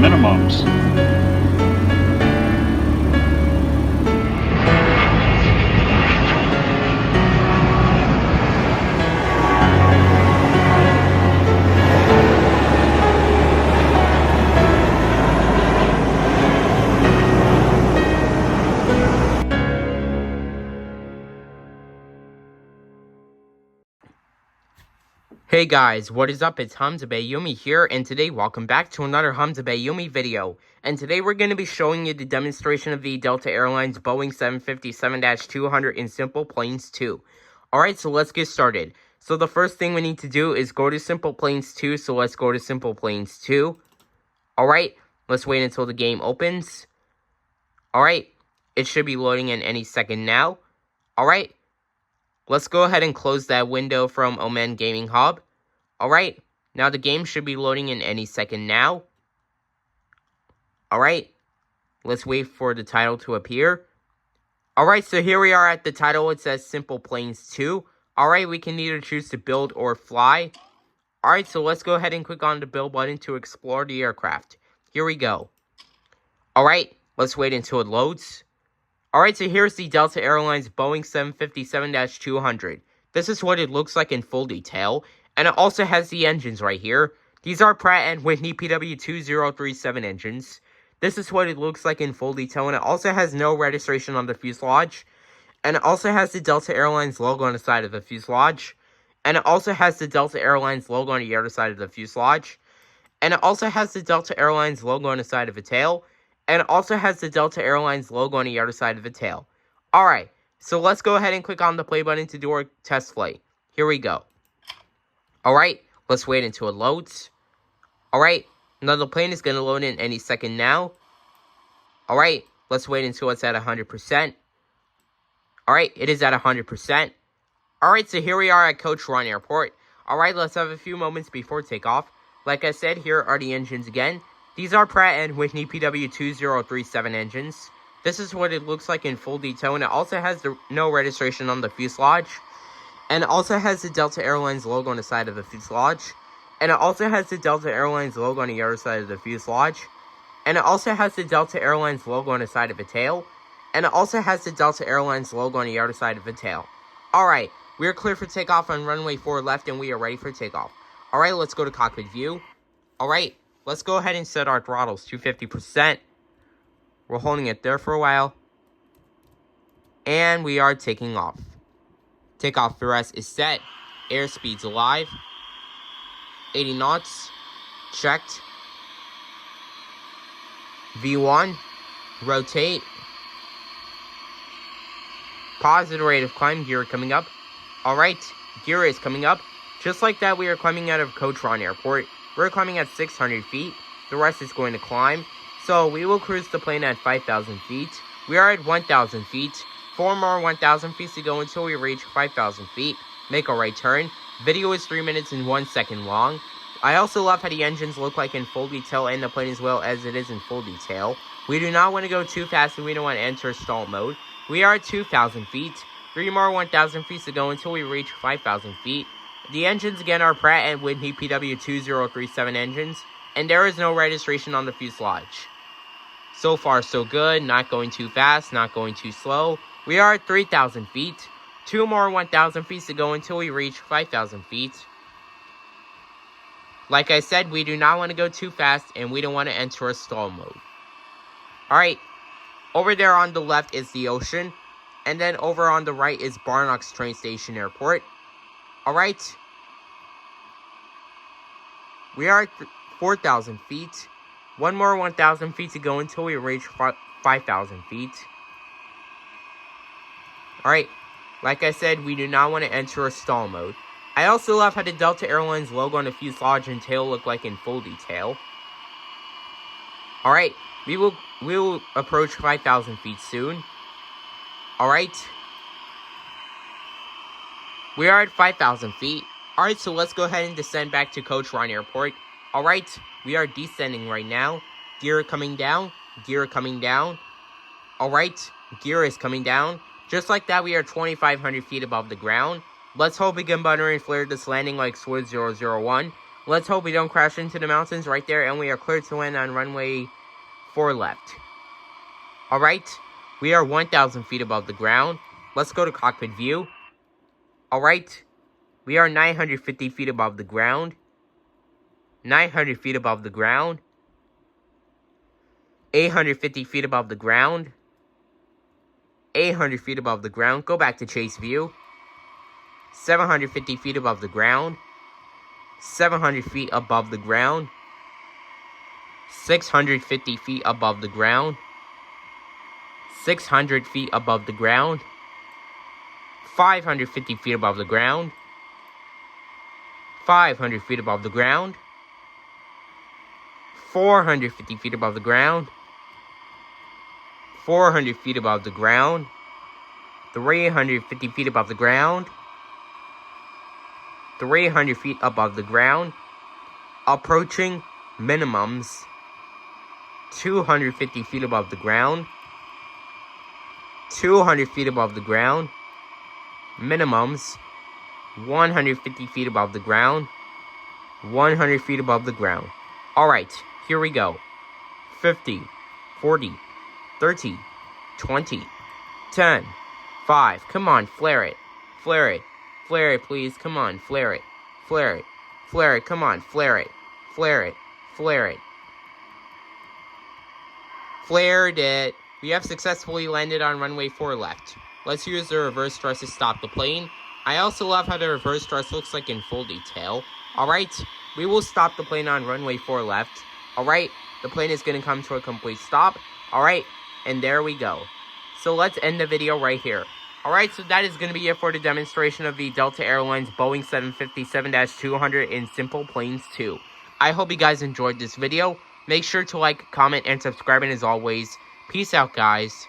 minimums. Hey guys, what is up? It's Hamza Bayoumi here, and today welcome back to another Hamza Bayoumi video. And today we're going to be showing you the demonstration of the Delta Airlines Boeing 757-200 in SimplePlanes 2. Alright, so let's get started. So the first thing we need to do is go to SimplePlanes 2, so let's go to SimplePlanes 2. Alright, let's wait until the game opens. Alright, it should be loading in any second now. Alright. Let's go ahead and close that window from Oman Gaming Hub. Alright, now the game should be loading in any second now. Alright, let's wait for the title to appear. Alright, so here we are at the title. It says SimplePlanes 2. Alright, we can either choose to build or fly. Alright, so let's go ahead and click on the build button to explore the aircraft. Here we go. Alright, let's wait until it loads. Alright, so here's the Delta Airlines Boeing 757-200. This is what it looks like in full detail, and it also has the engines right here. These are Pratt & Whitney PW2037 engines. This is what it looks like in full detail, and it also has no registration on the fuselage. And it also has the Delta Airlines logo on the side of the fuselage. And it also has the Delta Airlines logo on the other side of the fuselage. And it also has the Delta Airlines logo on the side of the tail. And it also has the Delta Airlines logo on the other side of the tail. Alright, so let's go ahead and click on the play button to do our test flight. Here we go. Alright, let's wait until it loads. Alright, now the plane is going to load in any second now. Alright, let's wait until it's at 100%. Alright, it is at 100%. Alright, so here we are at Coach Ron Airport. Alright, let's have a few moments before takeoff. Like I said, here are the engines again. These are Pratt & Whitney PW2037 engines. This is what it looks like in full detail, and it also has no registration on the fuselage. And it also has the Delta Airlines logo on the side of the fuselage. And it also has the Delta Airlines logo on the other side of the fuselage. And it also has the Delta Airlines logo on the side of the tail. And it also has the Delta Airlines logo on the other side of the tail. Alright, we are clear for takeoff on runway 4 left, and we are ready for takeoff. Alright, let's go to cockpit view. Alright. Let's go ahead and set our throttles to 50%. We're holding it there for a while. And we are taking off. Takeoff thrust is set. Airspeed's alive. 80 knots. Checked. V1. Rotate. Positive rate of climb. Gear coming up. Alright. Gear is coming up. Just like that, we are climbing out of Coach Ron Airport. We're climbing at 600 feet. The rest is going to climb. So we will cruise the plane at 5,000 feet. We are at 1,000 feet. 4 more 1,000 feet to go until we reach 5,000 feet. Make a right turn. Video is 3 minutes and 1 second long. I also love how the engines look like in full detail and the plane as well as it is in full detail. We do not want to go too fast and we don't want to enter stall mode. We are at 2,000 feet. 3 more 1,000 feet to go until we reach 5,000 feet. The engines again are Pratt & Whitney PW2037 engines, and there is no registration on the fuselage. So far so good, not going too fast, not going too slow. We are at 3,000 feet, 2 more 1,000 feet to go until we reach 5,000 feet. Like I said, we do not want to go too fast, and we don't want to enter a stall mode. Alright, over there on the left is the ocean, and then over on the right is Barnox Train Station Airport. Alright, we are at 4,000 feet. 1 more 1,000 feet to go until we reach 5,000 feet. Alright, like I said, we do not want to enter a stall mode. I also love how the Delta Airlines logo on the fuselage and tail look like in full detail. Alright, we will approach 5,000 feet soon. Alright. We are at 5,000 feet. Alright, so let's go ahead and descend back to Coach Ron Airport. Alright, we are descending right now. Gear coming down. Gear coming down. Alright, gear is coming down. Just like that, we are 2,500 feet above the ground. Let's hope we can butter and flare this landing like Sword 001. Let's hope we don't crash into the mountains right there, and we are cleared to land on runway 4 left. Alright, we are 1,000 feet above the ground. Let's go to cockpit view. Alright, we are 950 feet above the ground. 900 feet above the ground. 850 feet above the ground. 800 feet above the ground. Go back to chase view. 750 feet above the ground. 700 feet above the ground. 650 feet above the ground. 600 feet above the ground. 550 feet above the ground. 500 feet above the ground. 450 feet above the ground. 400 feet above the ground. 350 feet above the ground. 300 feet above the ground. Approaching minimums. 250 feet above the ground. 200 feet above the ground. Minimums. 150 feet above the ground. 100 feet above the ground. Alright, here we go. 50, 40, 30, 20, 10, 5. Come on, flare it. Flare it. Flare it, please. Come on, flare it. Flare it. Flare it. Come on, flare it. Flare it. Flare it. Flared it. We have successfully landed on runway 4 left. Let's use the reverse thrust to stop the plane. I also love how the reverse thrust looks like in full detail. Alright, we will stop the plane on runway 4 left. Alright, the plane is going to come to a complete stop. Alright, and there we go. So let's end the video right here. Alright, so that is going to be it for the demonstration of the Delta Airlines Boeing 757-200 in SimplePlanes 2. I hope you guys enjoyed this video. Make sure to like, comment, and subscribe, and as always, peace out, guys.